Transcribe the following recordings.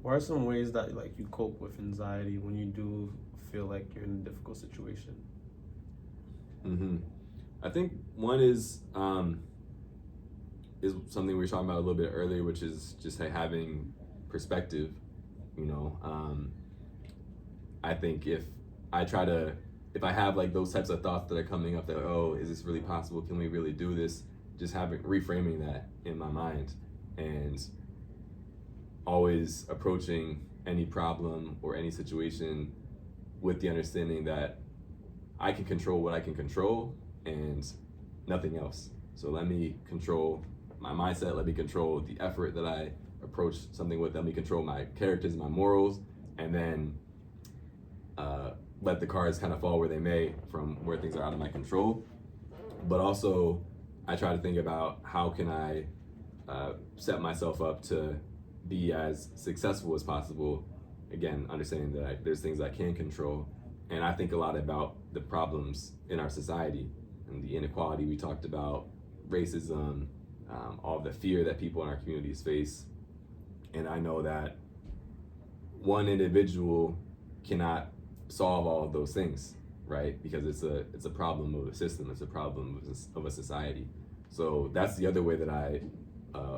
What are some ways that like you cope with anxiety when you do feel like you're in a difficult situation? hmm I think one is something we were talking about a little bit earlier, which is just having perspective. You know, I think I try to, if I have like those types of thoughts that are coming up that, oh, is this really possible? Can we really do this? Just having reframing that in my mind and always approaching any problem or any situation with the understanding that I can control what I can control and nothing else. So let me control my mindset, let me control the effort that I approach something with, let me control my characters, my morals, and then let the cards kind of fall where they may from where things are out of my control. But also, I try to think about how can I set myself up to be as successful as possible. Again, understanding that there's things I can control, and I think a lot about the problems in our society and the inequality we talked about, racism, all the fear that people in our communities face. And I know that one individual cannot solve all of those things, right? Because it's a problem of a system, it's a problem of a society. So that's the other way that I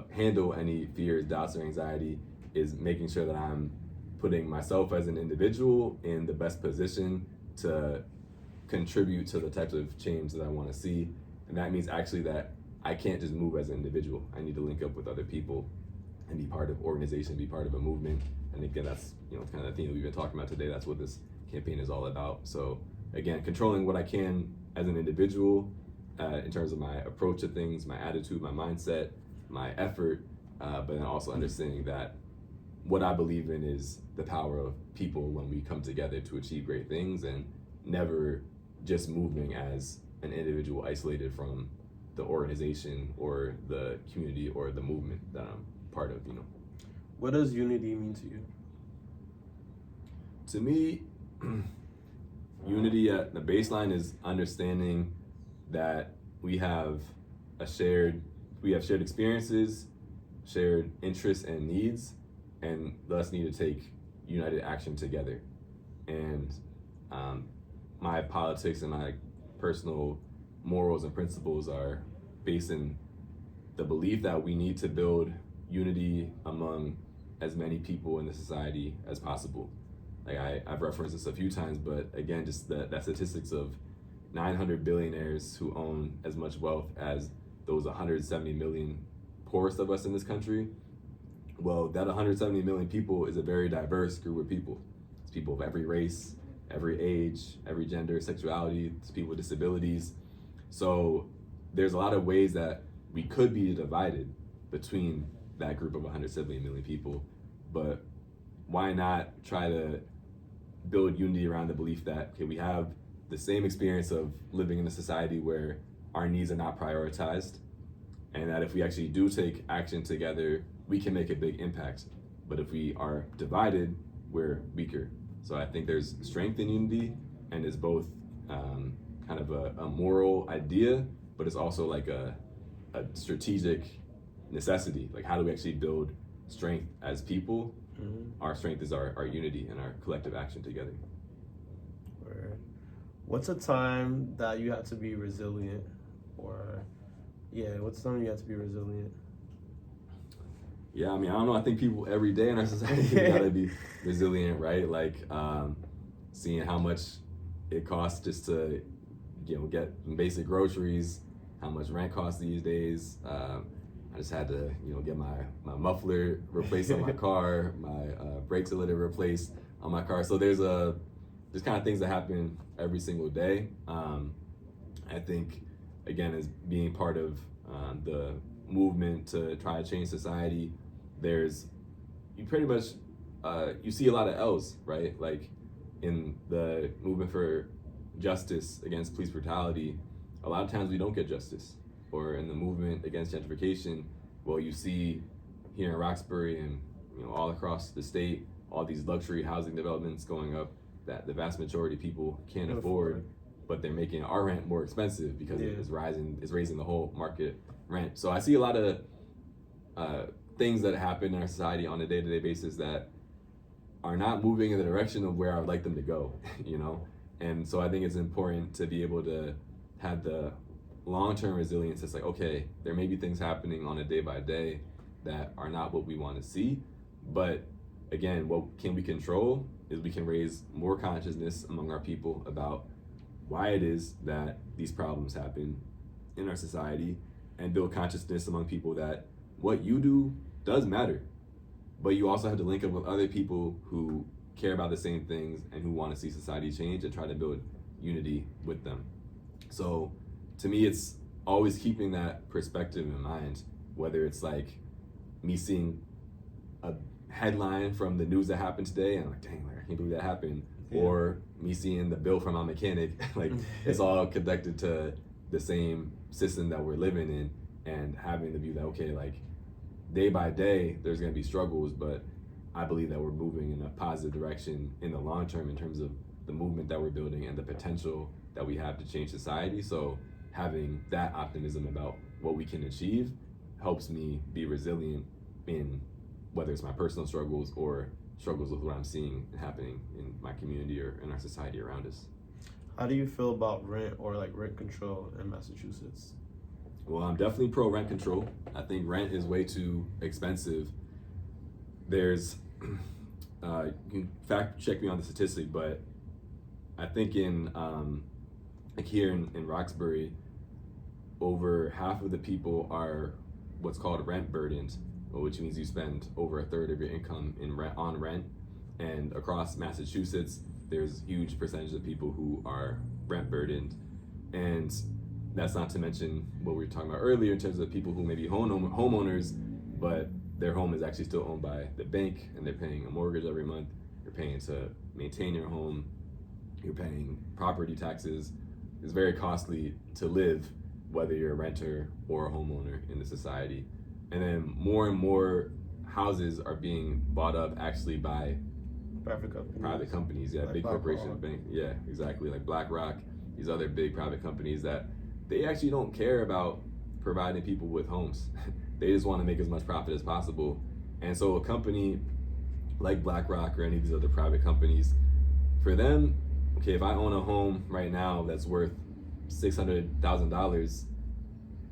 handle any fears, doubts, or anxiety, is making sure that I'm putting myself as an individual in the best position to contribute to the types of change that I want to see. And that means actually that I can't just move as an individual. I need to link up with other people and be part of organization, be part of a movement. And again, that's kind of the theme that we've been talking about today. That's what this campaign is all about. So again, controlling what I can as an individual in terms of my approach to things, my attitude, my mindset, my effort, but then also understanding that what I believe in is the power of people when we come together to achieve great things, and never just moving as an individual isolated from the organization or the community or the movement that I'm part of. What does unity mean to you? To me, unity at the baseline is understanding that we have shared experiences, shared interests and needs, and thus need to take united action together. And my politics and my personal morals and principles are based in the belief that we need to build unity among as many people in the society as possible. Like I've referenced this a few times, but again, just that statistics of 900 billionaires who own as much wealth as those 170 million poorest of us in this country. Well, that 170 million people is a very diverse group of people. It's people of every race, every age, every gender, sexuality. It's people with disabilities. So there's a lot of ways that we could be divided between that group of 170 million people, but why not try to build unity around the belief that, okay, we have the same experience of living in a society where our needs are not prioritized, and that if we actually do take action together, we can make a big impact. But if we are divided, we're weaker. So I think there's strength in unity, and it's both kind of a moral idea, but it's also like a strategic necessity. Like, how do we actually build strength as people? Mm-hmm. Our strength is our unity and our collective action together. Word. What's a time that you had to be resilient? What's something you had to be resilient? Yeah, I mean, I don't know. I think people every day in our society gotta be resilient, right? Like seeing how much it costs just to, get basic groceries, how much rent costs these days. I just had to, get my muffler replaced on my car, my brakes a little replaced on my car. So there's kind of things that happen every single day. I think, again, as being part of the movement to try to change society, you pretty much, you see a lot of L's, right? Like in the movement for justice against police brutality, a lot of times we don't get justice. Or in the movement against gentrification, well, you see here in Roxbury and all across the state, all these luxury housing developments going up that the vast majority of people can't afford, but they're making our rent more expensive because it's raising the whole market rent. So I see a lot of things that happen in our society on a day-to-day basis that are not moving in the direction of where I would like them to go, you know? And so I think it's important to be able to have the long-term resilience. It's like, okay, there may be things happening on a day by day that are not what we want to see, but again, what can we control is we can raise more consciousness among our people about why it is that these problems happen in our society, and build consciousness among people that what you do does matter, but you also have to link up with other people who care about the same things and who want to see society change and try to build unity with them. So to me, it's always keeping that perspective in mind, whether it's like me seeing a headline from the news that happened today and I'm like, dang, like, I can't believe that happened. Yeah. Or me seeing the bill from my mechanic, like it's all connected to the same system that we're living in, and having the view that, okay, like day by day, there's gonna be struggles, but I believe that we're moving in a positive direction in the long term in terms of the movement that we're building and the potential that we have to change society. So having that optimism about what we can achieve helps me be resilient in whether it's my personal struggles or struggles with what I'm seeing happening in my community or in our society around us. How do you feel about rent or like rent control in Massachusetts? Well, I'm definitely pro rent control. I think rent is way too expensive. There's, you can fact check me on the statistic, but I think in like here in Roxbury, over half of the people are what's called rent burdened, which means you spend over a third of your income in on rent. And across Massachusetts, there's huge percentage of people who are rent burdened. And that's not to mention what we were talking about earlier in terms of people who may be homeowners, but their home is actually still owned by the bank and they're paying a mortgage every month. You're paying to maintain your home. You're paying property taxes. It's very costly to live, whether you're a renter or a homeowner in the society. And then more and more houses are being bought up actually by private companies, yeah, like big corporations, bank, yeah, exactly, like BlackRock, these other big private companies that they actually don't care about providing people with homes. They just want to make as much profit as possible. And so a company like BlackRock or any of these other private companies, for them, okay, if I own a home right now that's worth $600,000,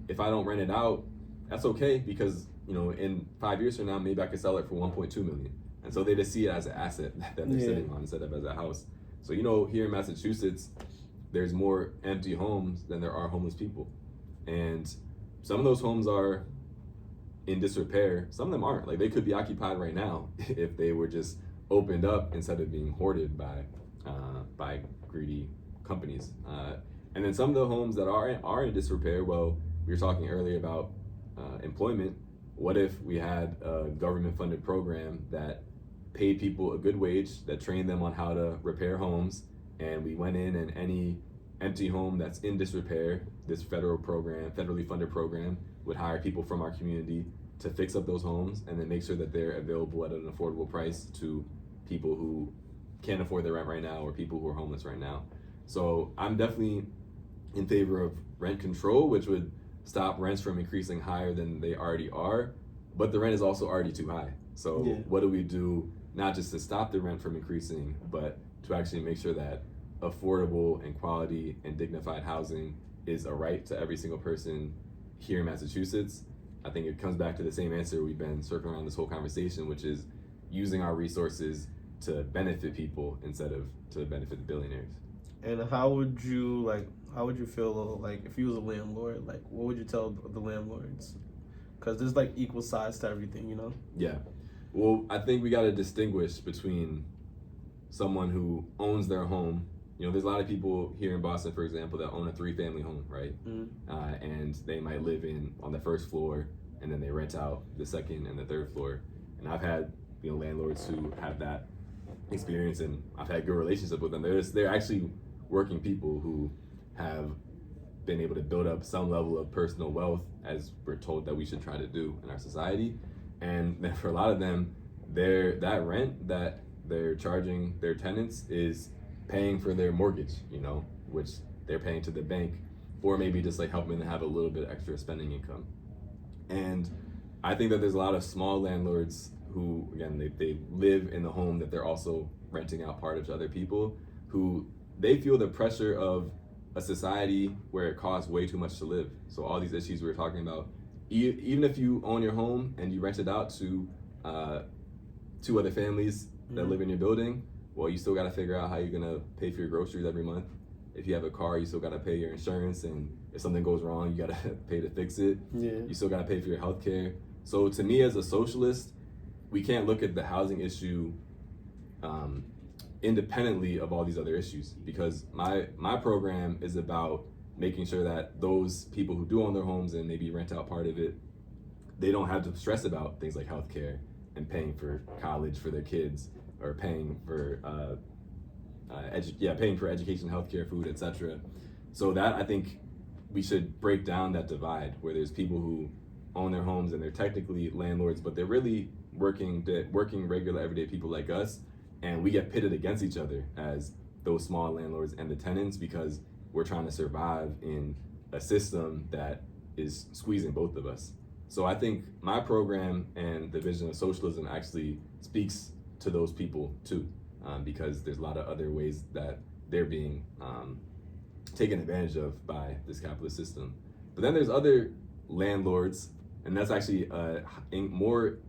if I don't rent it out, that's okay, because you know, in 5 years from now, maybe I could sell it for 1.2 million. And so they just see it as an asset that they're sitting on instead of as a house. So, you know, here in Massachusetts, there's more empty homes than there are homeless people. And some of those homes are in disrepair. Some of them aren't. Like, they could be occupied right now if they were just opened up instead of being hoarded by greedy companies. And then some of the homes that are in disrepair, well, we were talking earlier about employment. What if we had a government-funded program that paid people a good wage, that trained them on how to repair homes, and we went in and any empty home that's in disrepair, this federally funded program would hire people from our community to fix up those homes and then make sure that they're available at an affordable price to people who can't afford their rent right now or people who are homeless right now. So I'm definitely in favor of rent control, which would stop rents from increasing higher than they already are, but the rent is also already too high. So what do we do, not just to stop the rent from increasing, but to actually make sure that affordable and quality and dignified housing is a right to every single person here in Massachusetts? I think it comes back to the same answer we've been circling around this whole conversation, which is using our resources to benefit people instead of to benefit the billionaires. And how would you feel like if you was a landlord, like what would you tell the landlords? Because there's like equal sides to everything, you know? Yeah. Well, I think we got to distinguish between someone who owns their home. You know, there's a lot of people here in Boston, for example, that own a 3-family home, right? Mm-hmm. And they might live on the first floor, and then they rent out the second and the third floor. And I've had, you know, landlords who have that experience, and I've had good relationship with them. They're actually working people who have been able to build up some level of personal wealth, as we're told that we should try to do in our society. And then for a lot of them, that rent that they're charging their tenants is paying for their mortgage, you know, which they're paying to the bank, or maybe just like helping them have a little bit extra spending income. And I think that there's a lot of small landlords who, again, they live in the home that they're also renting out part of to other people, who they feel the pressure of a society where it costs way too much to live. So all these issues we were talking about, even if you own your home and you rent it out to two other families that live in your building, well, you still got to figure out how you're gonna pay for your groceries every month. If you have a car, you still got to pay your insurance, and if something goes wrong, you got to pay to fix it. You still got to pay for your health care. So to me, as a socialist, we can't look at the housing issue independently of all these other issues, because my program is about making sure that those people who do own their homes and maybe rent out part of it, they don't have to stress about things like healthcare and paying for college for their kids, or paying for paying for education, healthcare, food, etc. So that, I think we should break down that divide where there's people who own their homes and they're technically landlords, but they're really working regular everyday people like us, and we get pitted against each other as those small landlords and the tenants, because we're trying to survive in a system that is squeezing both of us. So I think my program and the vision of socialism actually speaks to those people too, because there's a lot of other ways that they're being taken advantage of by this capitalist system. But then there's other landlords, and that's actually more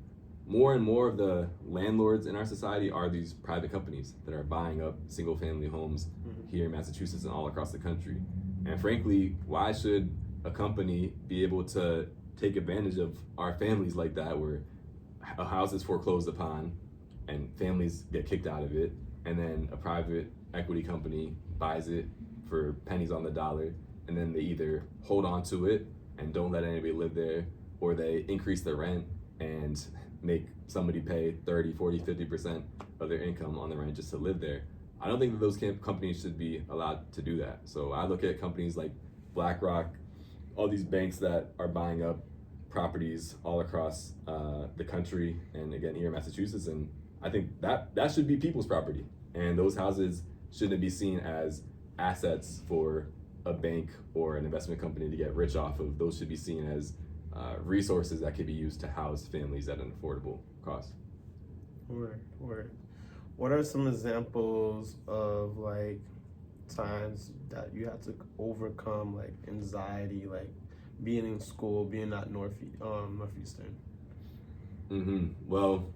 and more of the landlords in our society are these private companies that are buying up single family homes here in Massachusetts and all across the country. And frankly, why should a company be able to take advantage of our families like that, where a house is foreclosed upon and families get kicked out of it, and then a private equity company buys it for pennies on the dollar, and then they either hold on to it and don't let anybody live there, or they increase the rent and make somebody pay 30, 40, 50% of their income on the rent just to live there. I don't think that those companies should be allowed to do that. So I look at companies like BlackRock, all these banks that are buying up properties all across the country, and again here in Massachusetts, and I think that should be people's property, and those houses shouldn't be seen as assets for a bank or an investment company to get rich off of. Those should be seen as resources that could be used to house families at an affordable cost. Word. What are some examples of like times that you had to overcome like anxiety, like being in school, being at Northeastern? Well,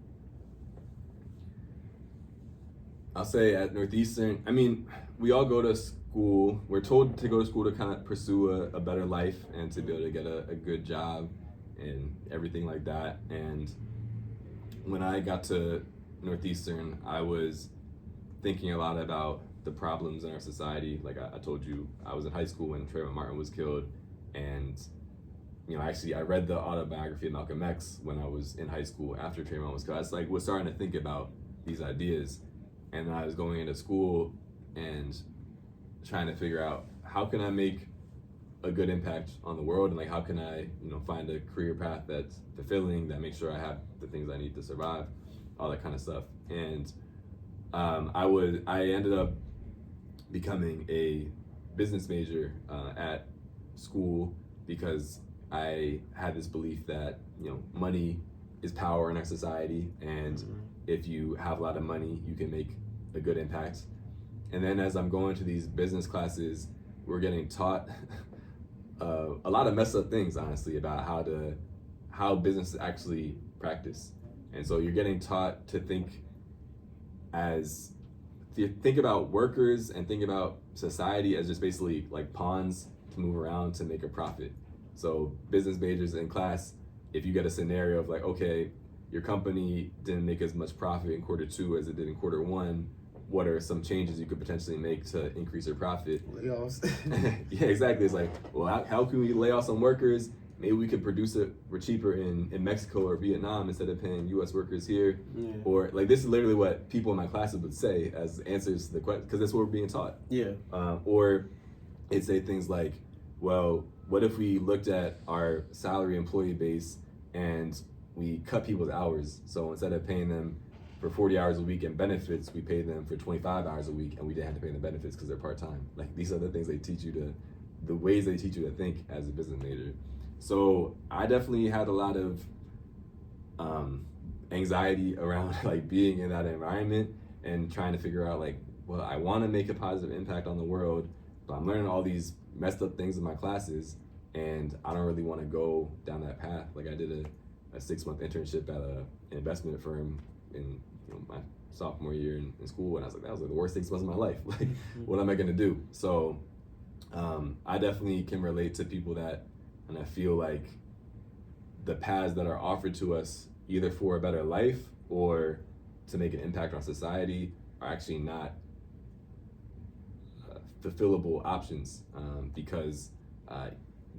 I'll say at Northeastern, I mean, we all go to school. We're told to go to school to kind of pursue a better life and to be able to get a good job and everything like that. And when I got to Northeastern, I was thinking a lot about the problems in our society. Like I told you, I was in high school when Trayvon Martin was killed, and actually I read the autobiography of Malcolm X when I was in high school after Trayvon was killed. I was starting to think about these ideas, and then I was going into school and trying to figure out how can I make a good impact on the world, and like how can I find a career path that's fulfilling, that makes sure I have the things I need to survive, all that kind of stuff. And I ended up becoming a business major at school, because I had this belief that money is power in our society, and if you have a lot of money, you can make a good impact. And then as I'm going to these business classes, we're getting taught a lot of messed up things, honestly, about how business is actually practiced. And so you're getting taught to think about workers and think about society as just basically like pawns to move around to make a profit. So business majors in class, if you get a scenario of like, okay, your company didn't make as much profit in quarter 2 as it did in quarter 1, what are some changes you could potentially make to increase your profit? Layoffs. Yeah, exactly. It's like, well, how can we lay off some workers? Maybe we could produce it cheaper in Mexico or Vietnam instead of paying U.S. workers here. Yeah. Or like, this is literally what people in my classes would say as answers to the question, because that's what we're being taught. Yeah. Or it'd say things like, well, what if we looked at our salary employee base and we cut people's hours? So instead of paying them for 40 hours a week in benefits, we pay them for 25 hours a week, and we didn't have to pay them benefits because they're part-time. Like, these are the things they teach you the ways they teach you to think as a business major. So I definitely had a lot of anxiety around like being in that environment and trying to figure out like, well, I want to make a positive impact on the world, but I'm learning all these messed up things in my classes, and I don't really want to go down that path. Like I did a 6-month internship at an investment firm in my sophomore year in school, and I was like, that was like the worst 6 months of my life. Like, what am I gonna do? So I definitely can relate to people that, and I feel like the paths that are offered to us either for a better life or to make an impact on society are actually not fulfillable options, because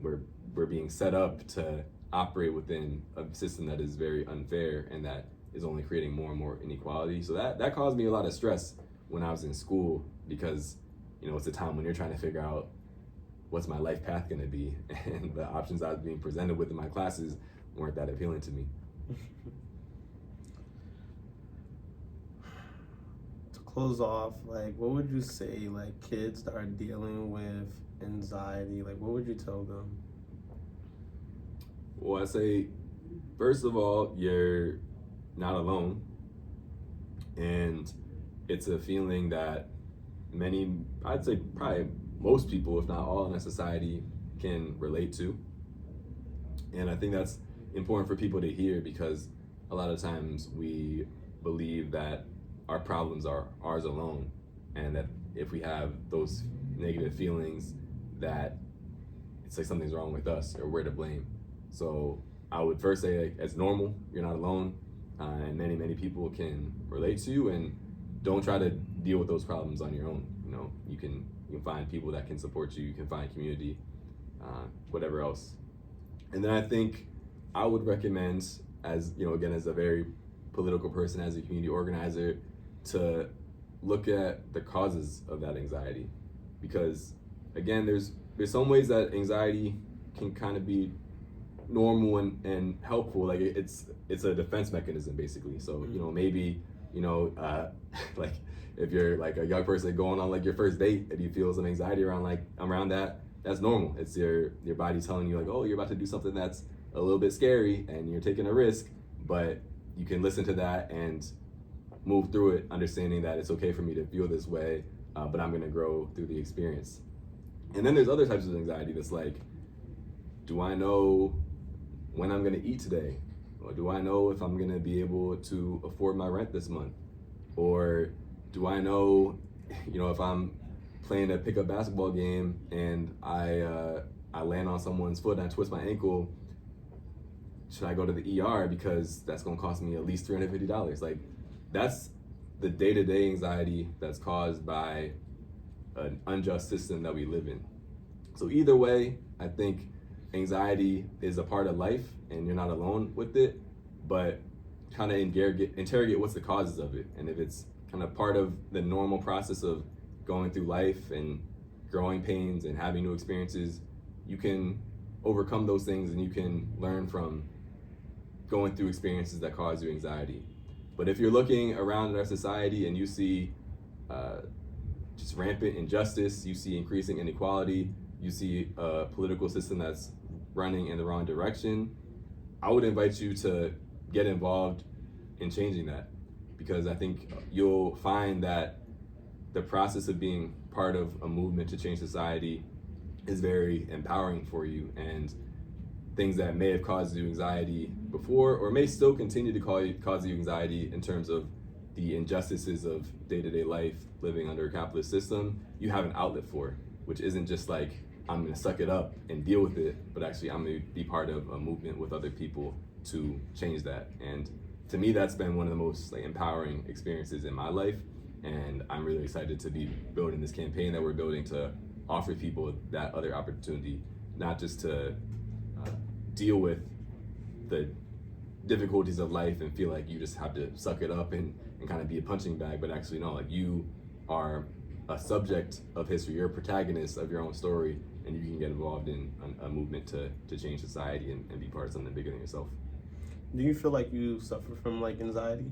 we're being set up to operate within a system that is very unfair and that is only creating more and more inequality. So that caused me a lot of stress when I was in school, because it's a time when you're trying to figure out what's my life path going to be, and the options I was being presented with in my classes weren't that appealing to me. To close off, like, what would you say, like, kids that are dealing with anxiety, like, what would you tell them? Well, I say, first of all, you're not alone, and it's a feeling that I'd say probably most people, if not all in a society, can relate to. And I think that's important for people to hear, because a lot of times we believe that our problems are ours alone, and that if we have those negative feelings, that it's like something's wrong with us or we're to blame. So I would first say, like, it's normal, you're not alone, and many people can relate to you, and don't try to deal with those problems on your own. You can find people that can support you, you can find community, whatever else. And then I think I would recommend, as again, as a very political person, as a community organizer, to look at the causes of that anxiety, because again, there's some ways that anxiety can kind of be normal and helpful. Like it's a defense mechanism basically. So maybe like if you're like a young person going on like your first date and you feel some anxiety around that, that's normal. It's your body telling you like, oh, you're about to do something that's a little bit scary and you're taking a risk, but you can listen to that and move through it, understanding that it's okay for me to feel this way, but I'm gonna grow through the experience. And then there's other types of anxiety that's like, do I know when I'm gonna eat today? Or do I know if I'm gonna be able to afford my rent this month? Or do I know, if I'm playing a pickup basketball game and I land on someone's foot and I twist my ankle, should I go to the ER because that's gonna cost me at least $350? Like, that's the day-to-day anxiety that's caused by an unjust system that we live in. So either way, I think anxiety is a part of life and you're not alone with it, but kind of interrogate what's the causes of it. And if it's kind of part of the normal process of going through life and growing pains and having new experiences, you can overcome those things and you can learn from going through experiences that cause you anxiety. But if you're looking around in our society and you see just rampant injustice, you see increasing inequality, you see a political system that's running in the wrong direction, I would invite you to get involved in changing that, because I think you'll find that the process of being part of a movement to change society is very empowering for you, and things that may have caused you anxiety before or may still continue to cause you anxiety in terms of the injustices of day-to-day life living under a capitalist system, you have an outlet for, which isn't just like, I'm gonna suck it up and deal with it, but actually I'm gonna be part of a movement with other people to change that. And to me, that's been one of the most empowering experiences in my life. And I'm really excited to be building this campaign that we're building to offer people that other opportunity, not just to deal with the difficulties of life and feel like you just have to suck it up and kind of be a punching bag, but actually no, like you are a subject of history, you're a protagonist of your own story, and you can get involved in a movement to change society and be part of something bigger than yourself. Do you feel like you suffer from anxiety?